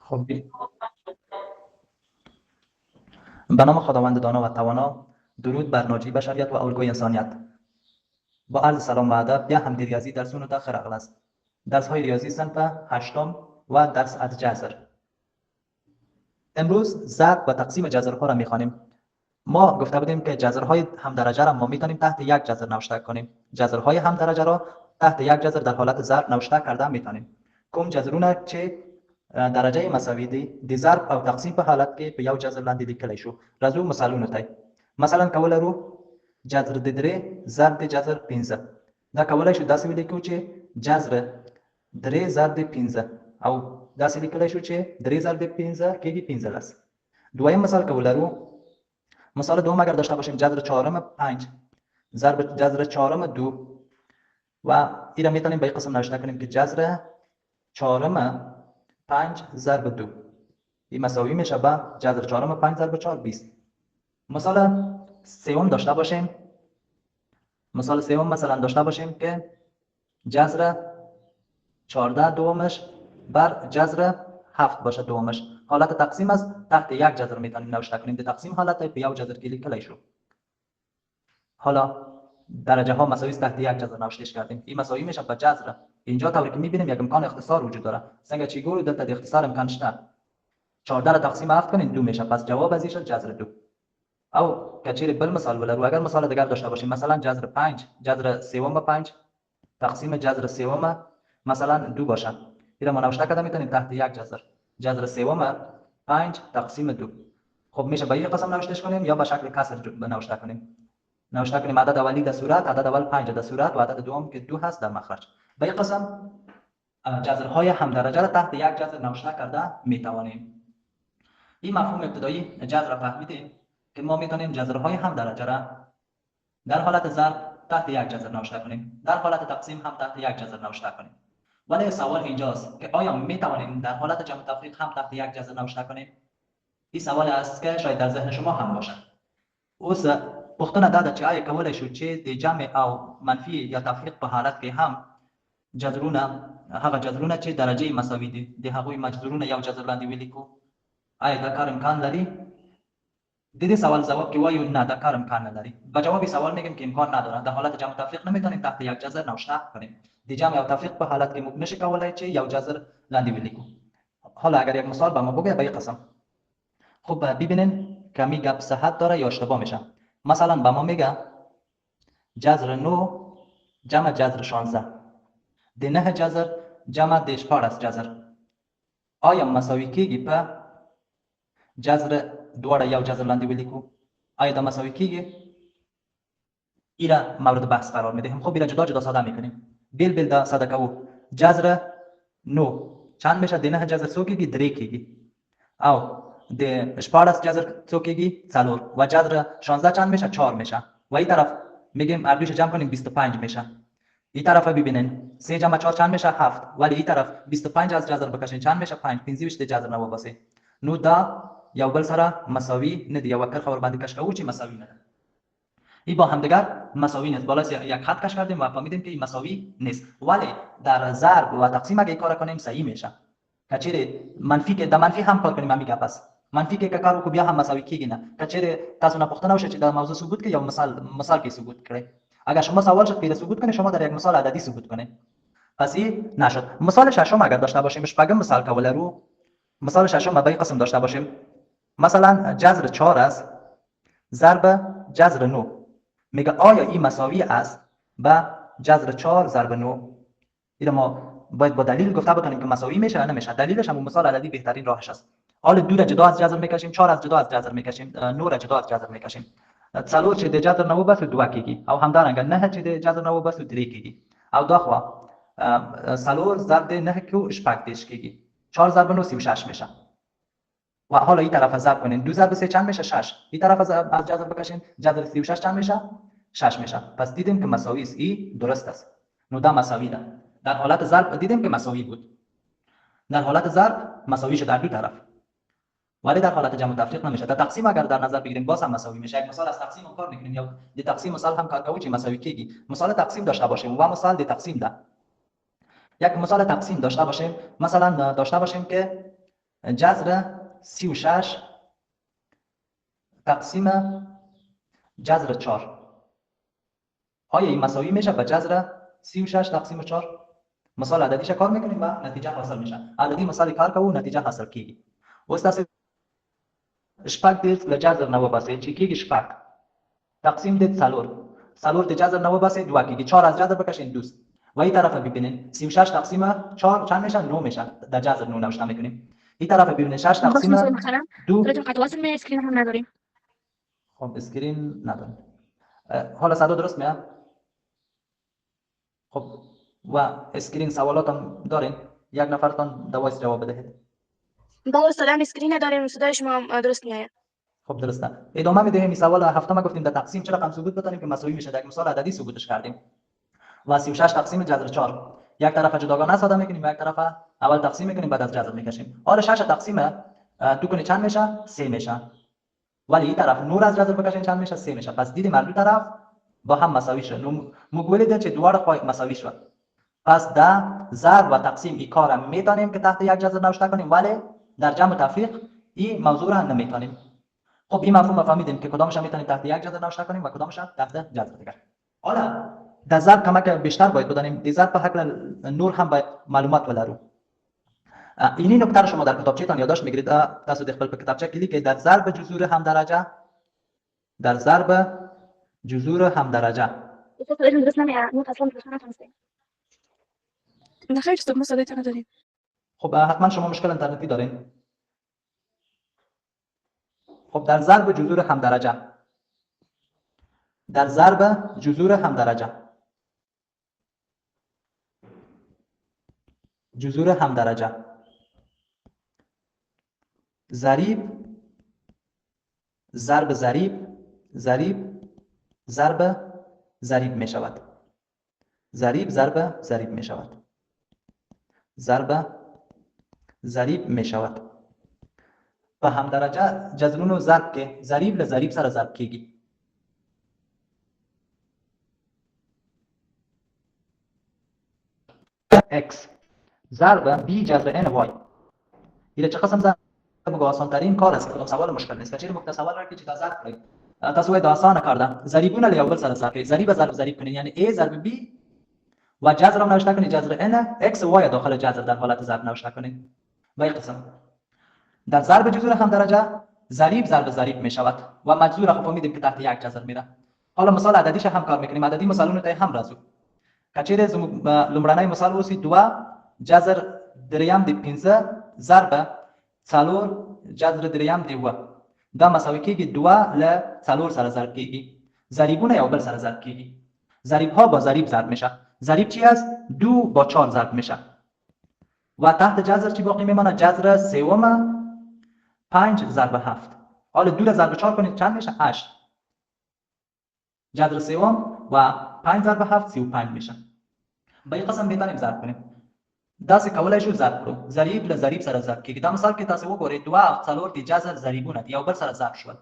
خب به نام خداوند دانا و توانا. درود بر ناجی بشریت و الگوی انسانیت. با عرض سلام و ادب. بیا هم ریاضی درسونو تا خرقل است. درس های ریاضی صنف هشتم و درس از جذر. امروز ضرب و تقسیم جذرها را میخوانیم. ما گفته بودیم که جذرهای هم درجه را ما میتونیم تحت یک جذر نوشته کنیم. جذرهای هم درجه را تحت یک جذر در حالت ضرب نوشته کرده میتونیم. کوم جذرونه چه درجه مساوی دی ضرب او تقسیم په حالت کې په یو جذر لاندې لیکلی شو. راځو مثالونه ته. مثلا کولی رو جذر د درې ضرب د جذر 15. دا کولی شو داسې ولیکو چې جذر درې ضرب د 15 او داسې لیکلی شو چې درې ضرب د 15 کېږي 15. دویم مثال کولی رو مثال دوم اگر داشته باشیم جذر چهارم 5 ضرب جذر چهارم 2 و این را میتونیم به این قسم نوشته کنیم که جذر چهارم 5 ضرب 2 این مساوی میشه به جذر چهارم 5 ضرب 4 20. مثال سوم داشته باشیم. مثال سوم مثلا داشته باشیم که جذر 14 دومش بر جذر 7 باشه دومش. حالت تقسیم از تحت یک جذر میتونیم نوشته کنیم. تقسیم حالت به یک جذر که لیکلی شو. حالا درجه ها مساوی تحت یک جذر نوشتهش کردیم. این مساوی میشه به جذر. اینجا طوری که میبینیم یک امکان اختصار وجود داره. څنګه چې ګورو دلته د اختصار امکان شته. 14 را تقسیم 7 کنین 2 میشه. پس جواب از این جذر 2. او کچیر بل مثال ولرو اگر مثال دیگر داشته باشیم مثلا جذر 5 جذر سوم 5 تقسیم جذر سوم مثلا 2 باشه. این را نوشته کردم میتونیم تحت یک جذر. جذر سوم 5 تقسیم 2. خب میشه به این قسم نوشتهش کنیم یا به شکل کسر نوشته کنیم. نوشته کنیم عدد اولی در صورت، عدد اول 5 در صورت و عدد دوم که 2 هست در مخرج. به این قسم جذرهای هم درجه را تحت یک جذر نوشته کرده میتوانیم. این مفهوم ابتدایی جذر را فهمیدیم که ما میتونیم جذرهای هم درجه را در حالت ضرب تحت یک جذر نوشته کنیم، در حالت تقسیم هم تحت یک جذر نوشته کنیم. ولی سوال اینجاست که آیا میتوانیم در حالت جمع تفریق هم تحت یک جذر نوشته کنیم؟ این سوال است که شاید در ذهن شما هم باشد. اوس پوښتنه دا ده چې آیا کولی شو چې د جمع او منفي یا تفریق په حالت کې هم جذرونه هغه جذرونه چې درجه مساوي دي د هغوی مجذورونه یو جذر لاندې ولیکو؟ آیا دا کار امکان لري؟ د دې سوال جواب کې وایو نه دا کار امکان نه لري. به جواب سوال میگیم که امکان نداره. در حالت جمع تفریق نمیتونیم تحت یک جذر نوشته کنیم. د جمع او تفریق په حالت کې موږ نشي کولای چې یو جذر لاندې ولیکو. حالا اگر یک مثال به ما بگه به این قسم. خب ببینین کمی گپ صحت داره یا اشتباه میشه. مثلا به ما میگه جذر 9 جمع جذر 16 د 9 جذر جمع د 14 جذر آیا مساوي کیږي په جذر دواړه یو جذر لاندې ولیکو؟ آیا دا مساوي کیږي؟ ایره مورد بحث قرار میدهیم. خب ایره جدا جدا ساده میکنیم. بیل بیل دا ساده کوو. جذر 9 چند میشه؟ د 9 جذر څو کیږي؟ 3 کیږي. او د 14 جذر څو کیږي؟ 4 و جذر 16 چند میشه؟ 4 میشه. و این طرف میگیم اردوش جمع کنیم 25 میشه. این طرف ببینین 3 جمع 4 چند میشه؟ 7. ولی این طرف 25 از جذر بکشین چند میشه؟ 5. 25 د جذر نه وباسي. نو دا یو بل سره مساوی نه دی. یو کرخه ور باندې کش کوو چې مساوی نه ده. این با هم دیگر مساوی نیست. بالا یک خط کش کردیم و فهمیدیم که این مساوی نیست. ولی در ضرب و تقسیم اگه کار کنیم صحیح میشه. کچیر منفی که د منفی هم کار کنیم میگه پس منفی کې کار وکړو بیا هم مساوي کیږي نه. کچیر تاسو نه پوښتنه وشي چې دا موضوع ثبوت کې یو مثال کې ثبوت کړئ. اگر شما سوال شد که ثبوت کنید شما در یک مثال عددی ثبوت کنید. پس این نشد. مثال ششم اگر داشته باشیم شپږم مثال کوله رو مثال ششم به این قسم داشته باشیم مثلا جذر 4 است ضرب جذر 9 میگه آیا این مساوی است با جذر 4 ضرب 9؟ این ما باید با دلیل گفته بکنیم که مساوی میشه یا نمیشه. دلیلش هم مثال عددی بهترین راهش است. حالا 2 را جدا از جذر میکشیم، 4 از جدا از جذر میکشیم، 9 را جدا از جذر میکشیم. 4 چې د جذر نه وباسو 2 کیږي او همدارنګه 9 چې د جذر نه وباسو 3 کیږي او دا خو 4 ضرب 9 کو 18 کیږي. 4 ضرب 9 36 میشه. و حالا این طرف ضرب کنین 2 ضرب 3 چند میشه؟ 6. این طرف از جذر بکشین جذر 36 چند میشه؟ 6 میشه. پس دیدیم که مساوی است. این درست است. نو دا مساوی ده. در حالت ضرب دیدیم که مساوی بود. در حالت ضرب مساوی شد در دو طرف. ولی در حالت جمع تفریق نمیشه. در تقسیم اگر در نظر بگیریم باز هم مساوی میشه. یک مثال از تقسیم کار میکنیم یا د تقسیم مثال هم کار کوو چې مساوی کیږي. مثال تقسیم داشته باشیم و مثال د تقسیم ده. یک مثال تقسیم داشته باشیم مثلا داشته باشیم که جذر 36 تقسیم جذر 4. آیا این مساوی میشه به جذر 36 تقسیم 4؟ مثال عددیش کار میکنیم و نتیجه حاصل میشه. عددی مثال کار کو نتیجه حاصل کیږي. اوس تاسو شپږ دې له جذر نه وباسئ چې کیږي شپږ تقسیم دې څلور دې جذر نه وباسئ 2 کیږي. 4 از جذر بکشین دوست و این طرف ببینین 36 تقسیم 4 چند میشه؟ 9 میشه. در جذر 9 نوشته میکنیم. این طرف ببینین 6 تقسیم 2. قطع وصل می اسکرین هم نداریم. خب اسکرین نداریم. حالا صدا درست میاد؟ خب و اسکرین سوالات هم دارین؟ یک نفرتان دوایس جواب بدهید. بله استاد هم اسکرین نداریم، صدای شما هم درست میاد. خب درسته. ادامه میدیم. این سوال هفتم گفتیم در تقسیم چه رقم ثبوت بتونیم که مساوی میشه. در مثال عددی ثبوتش کردیم. و 36 تقسیم جذر 4. یک طرف جداگانه ساده میکنیم و یک طرف اول تقسیم میکنیم بعد از جذر میکشیم. حالا 6 تقسیم تو کنی چند میشه؟ 3 میشه. ولی این طرف نور از جذر بکشین چند میشه؟ 3 میشه. پس دیدیم هر دو طرف با هم مساوی شد. مقوله چه دوار خواهی مساوی شد. پس در ضرب و تقسیم این کار میتونیم که تحت یک جذر نوشته کنیم، ولی در جمع و تفریق این موضوع را نمیتونیم. خب این مفهوم فهمیدیم که کدامش میتونیم تحت یک جذر نوشته کنیم و کدامش تحت جذر دیگر. حالا در ضرب کمک بیشتر باید بدانیم. در ضرب په حق نور هم باید معلومات ولرو. اینی نکته رو شما در کتابچه‌تان یادداشت میگیرید. تاسو د خپل کتابچه کې لیکئ در ضرب جذور هم درجه، در ضرب جذور هم درجه. استاد لازم درست نمیاد، نوت اصلا درست نتونستیم. نه خیر استاد ما صدایت نداریم. خب حتما شما مشکل اینترنتی دارین. خب در ضرب جذور هم درجه، در ضرب جذور هم درجه، جذور هم درجه ضریب ضرب ضریب ضریب ضرب ضریب می شود. ضریب ضرب ضریب می شود. ضرب ضریب می شود. په هم درجه جذرونو ضرب کې ضریب له ضریب سره ضرب کیږي. x ضرب b جذر n y. این چه قسم ضرب بگو آسان ترین کار است. کدام سوال مشکل نیست. چیزی مکتب سوال را که چیتا ضرب کنید. تاسو وای دا آسان کار ضریبونه له یو بل سره ضرب کړئ. ضریب ضرب ضریب کنید یعنی a ضرب b و جذر هم نوشته کنید جذر n x y داخل جذر در حالت ضرب نوشته کنید. و این قسم در ضرب جذور هم درجه ضریب ضرب ضریب می شود و مجذور خب میدیم که تحت یک جذر میره. حالا مثال عددیش هم کار میکنیم. عددی مثالونه ته هم راځو. کچېره لومړنی مثال اوسي 2 جذر دریم دی 15 ضرب 4 جذر دریم دی 2. دا مساوي کېږي 2 له 4 سره ضرب کېږي. ضریبونه یو بل سره ضرب کېږي. ضریب ها با ضریب ضرب میشه. ضریب چی است؟ 2 با 4 ضرب میشه. و تحت جذر چی باقی میمانه؟ جذر سوم 5 ضرب 7. حالا 2 را ضرب 4 کنید چند میشه؟ 8. جذر سوم و 5 ضرب 7 35 میشه. به این قسم میتونیم ضرب کنیم. داسې کولای شو ضرب کړو. ضریب له ضریب سره ضرب کیږي. دا مثال کې تاسو وګورئ 2 او 4 د جذر ضریبونه دي یو بل سره ضرب شول.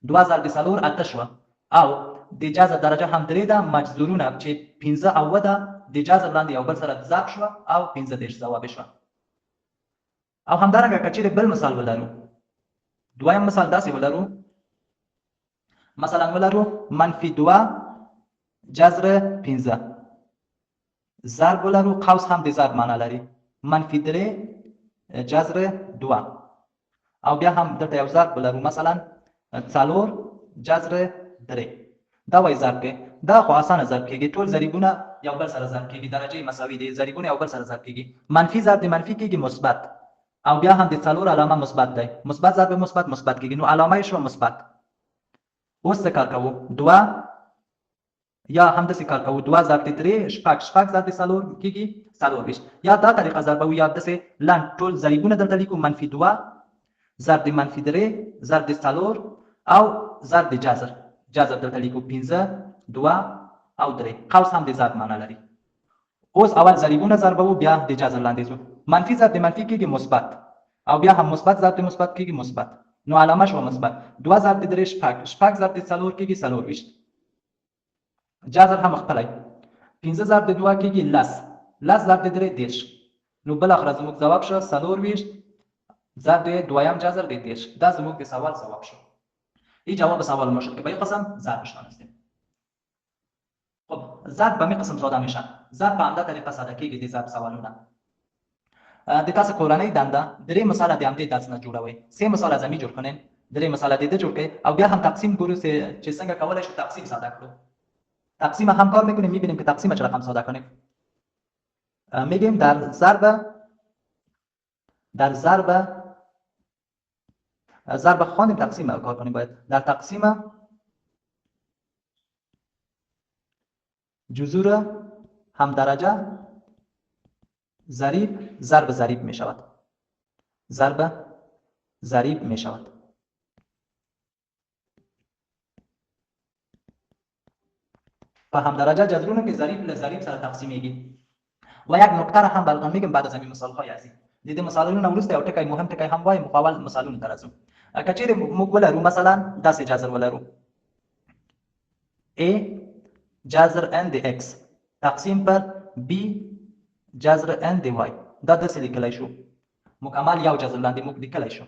2 ضرب 4 8 شو او د جذر درجه هم درې ده. مجذورونه چې 15 او 10 د جذر لاندې یو بل سره ضرب شو او 15 دیش ځواب شو. او همدارنګه کچېره بل مثال ولرو. دویم مثال داسې ولرو. مثلا ولرو -2 جذر 15 ضرب ولرو. قوس هم د ضرب معنا لري. -3 جذر 2 او بیا هم دلته یو ضرب ولرو مثلا 4 جذر 3. دا وایي ضرب کې دا خو اسانه ضرب کېږي. ټول ضریبونه یو بل سره ضرب کېږي. درجه مساوي دي. ضریبونه یو بل سره ضرب کېږي. منفي ضرب د منفي کېږي مثبت او بیا هم د 4 علامه مثبت دی. مثبت ضرب مثبت مثبت کېږي. نو علامه شو مثبت. اوس څه کار کوو؟ 2 یا هم داسې کار کوو 2 ضرب 3 شپږ ضرب 4 کېږي 24. یا دا طریقه ضربوو یا داسې لاندې ټول ضریبونه دلته لیکو. -2 ضرب -3 ضرب 4 او ضرب جذر دلته لیکو 15 2 او 3. قوس هم د ضرب معنا لري. اوس اول ضریبونه ضربوو بیا د جذر لاندې ځو. منفي ضرب منفي کېږي مثبت او بیا هم مثبت ضرب مثبت کېږي مثبت. نو علامه شو مثبت. 2 ضرب 3 شپږ ضرب 4 کېږي 24. جذر هم خپلای 15 ضرب 2 کېږي 10 ضرب 3 10. نو بل اخر زموږ ځواب شو 24 ضرب دویم جذر دیتیش. ده زموږ د سوال ځواب شو. این جواب سوال ما شد که به این قسم ضربش دانستیم. خب ضرب به می قسم ساده میشه. ضرب به همده طریقه ساده کیږي د ضرب سوالونه. د تاسو کورنۍ دنده درې مثال د همدې درس نه جوړوئ. سه مثال از همې جوړ کړئ، درې مثال د دې جوړ کړئ او بیا هم تقسیم ګورو چې څنګه کولای شو تقسیم ساده کړو. تقسیم هم کار میکنیم، میبینیم که تقسیم چه رقم ساده کنیم. میگیم در ضرب خواندیم تقسیم کار کنیم. باید در تقسیم جذور هم درجه ضریب ضرب ضریب می شود. ضرب ضریب می شود. و هم درجه جذرونه که ضریب لضریب سره تقسیمیږي. و یک نکته را هم براتون میگم بعد از این مثال های ازی. دیدی مثالونه وروسته یو ټکی مهم ټکی هم وایم، مقاول مثالونه درځو. کچیر موږ ولرو مثلا داسې جذر ولرو a جذر n د x تقسیم پر b جذر n د y. دا داسې لیکلی شو. مکمل یو جذر لاندې موږ لیکلی شو.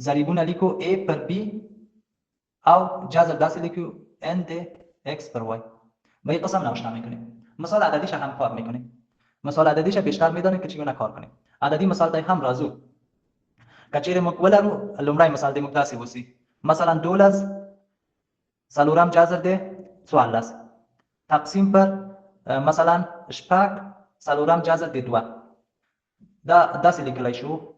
ضریبونه لیکو a پر b او جذر داسې لیکو n د x پر y. به این قسم ناشنا میکنیم. مثال عددیش هم کار میکنیم. مثال عددیش بیشتر میدانیم که چگونه کار کنیم. عددی مثال ته هم راځو. کچیر موږ ولرو لومړی مثال د موږ داسې وسی. مثلا 12 څلورم جذر د 14 تقسیم پر مثلا شپږ څلورم جذر د 2. دا داسې لیکلی شو.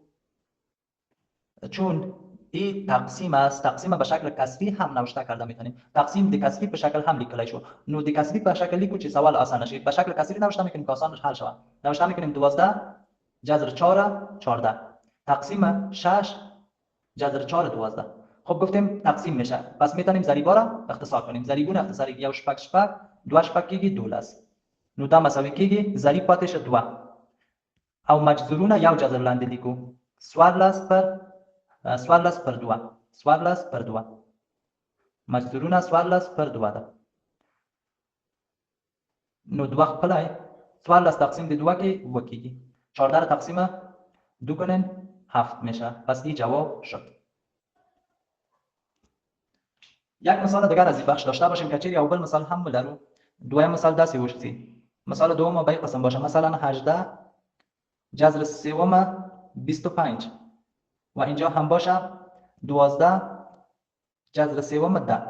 چون این تقسیم است، تقسیم به شکل کسری هم نوشته کرده میتونیم. تقسیم د کسری به شکل هم لیکلی شو. نو د کسری به شکل لیکو چې سوال آسان شد. به شکل کسری نوشته میکنیم که آسان حل شود. نوشته میکنیم 12 جذر 4 14 تقسیم 6 جذر 4 12. خب گفتیم تقسیم میشه، پس میتونیم ضریبا را اختصار کنیم. ضریبونه اختصاری یو شپږ شپږ دو شپږ کیږي 12. نو دا مساوي کیږي ضریب پاتې شه 2 او مجذورونه یو جذر لاندې لیکو 14 پر 2 14 پر 2 مجذورونه 14 پر 2 ده. نو 2 خپلای 14 تقسیم د 2 کې وکیږي. 14 تقسیم 2 کنین 7 میشه. پس این جواب شد. یک مثال دیگر از این بخش داشته باشیم که چه یا اول مثال هم ولرو. دویم مثال داسې وشي. مثال دوم به این قسم باشه. مثلا 18 جذر سوم 25 و اینجا هم باشه 12 جذر سوم 10.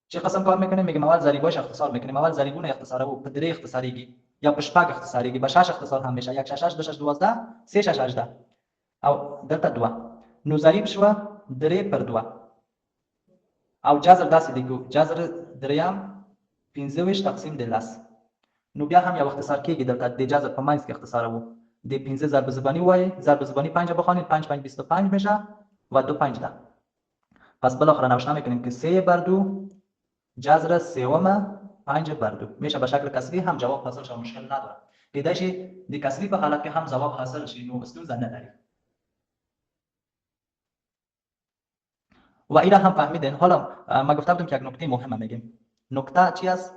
چه قسم کار میکنیم؟ میگیم اول ضریباش اختصار میکنیم. اول ضریبونه اختصاره و په 3 اختصاریږي یا په 6 اختصاریږي. به 6 اختصار هم میشه. 1 6 8 2 6 12 3 6 18 او دلته 2. نو ضریب شو 3 پر 2 او جذر داسې لیکو. جذر دریم 15 تقسیم د 10. نو بیا هم یو اختصار کیږي. دلته د جذر په منځ کې اختصار وو. د 15 ضرب زبانی وای، ضرب زبانی 5 بخوانید 5 5 25 میشه و 2 5 ده. پس بالاخره نوشته میکنیم که 3 بر 2 جذر سوم 5 بر 2 میشه. به شکل کسری هم جواب حاصل شه، مشکل نداره. کیدای شي د کسری په حالت کې هم جواب حاصل شي، نو استونزه نه لري. و اینا هم فهمیدین. حالا ما گفته بودم که یک نکته مهمه میگیم. نکته چی است؟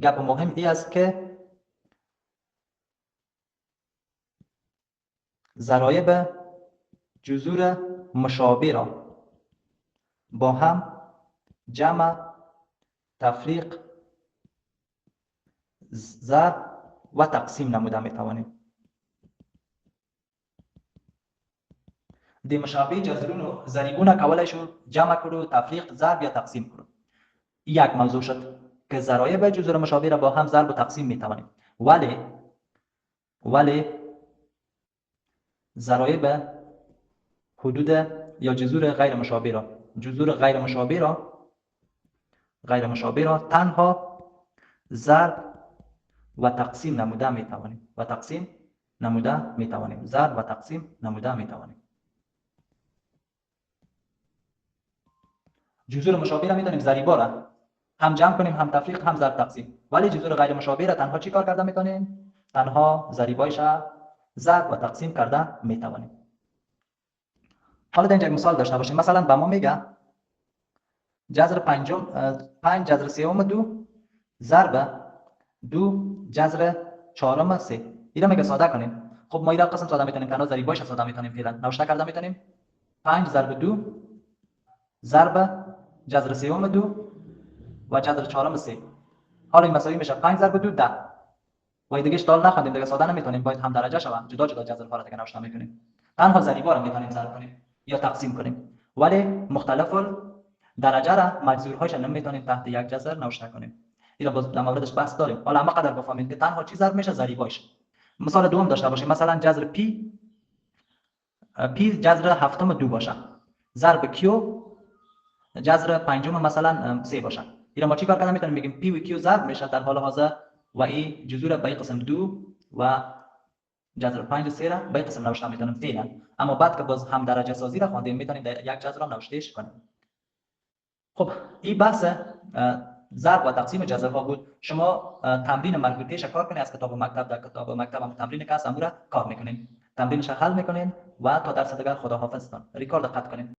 گپ مهم ای است که ضرایب جذور مشابه را با هم جمع، تفریق، ضرب و تقسیم نموده میتوانیم. د مشابه جذرونو ضریبونه کولای شو جمع کړو، تفریق، ضرب یا تقسیم کړو. یک موضوع شد که ضرایب جذور مشابه را با هم ضرب و تقسیم میتوانیم. ولی ضرایب حدود یا جذور غیر مشابه را تنها ضرب و تقسیم نموده میتوانیم. ضرب و تقسیم نموده میتوانیم. جذور مشابه را میتونیم ضریبا را هم جمع کنیم، هم تفریق، هم ضرب تقسیم. ولی جذور غیر مشابه را تنها چی کار کرده میتونیم؟ تنها ضریبایش ضرب و تقسیم کرده میتوانیم. حالا در اینجا مثال داشته باشیم. مثلا به ما میگه جذر 5 جذر سوم 2 ضرب 2 جذر چهارم 3. اینا میگه ساده کنیم. خب ما این قسم ساده میتونیم تنها ضریبایش ساده میتونیم فعلا نوشته کرده میتونیم 5 ضرب 2 ضرب جذر سوم 2 و جذر چهارم 3. حالا این مساوی میشه 5 ضرب 2 10. و دیگه اشتغال نخوندیم دیگه ساده نمیتونیم، باید هم درجه شوه، جدا جدا جذر ها را دیگه نوشته میکنیم. تنها ضریبا رو میتونیم ضرب کنیم یا تقسیم کنیم، ولی مختلف درجه را مجذورهاش نمیتونیم تحت یک جذر نوشته کنیم. اینا باز در موردش بحث داریم. حالا اما قدر بفهمید که تنها چی ضرب میشه ضریباش. مثال دوم داشته باشیم، مثلا جذر پی جذر هفتم 2 باشه ضرب کیو جذر پنجم مثلا 3 باشه. اینا ما چی کار کنیم؟ میتونیم بگیم پی و کیو ضرب میشه در حال حاضر و این جذور به قسم 2 و جذر 5 و 3 را به قسم نوشته میتونیم فعلا. اما بعد که باز هم درجه سازی را خواندیم میتونیم در یک جذر را نوشتهش کنیم. خب این بحث ضرب و تقسیم جذرها بود. شما تمرین مربوطه‌اش کار کنید از کتاب مکتب، در کتاب مکتب هم تمرین که هست امور کار میکنین، تمرینش حل میکنین و تا درس دیگر خداحافظتان. ریکارد قطع کنین.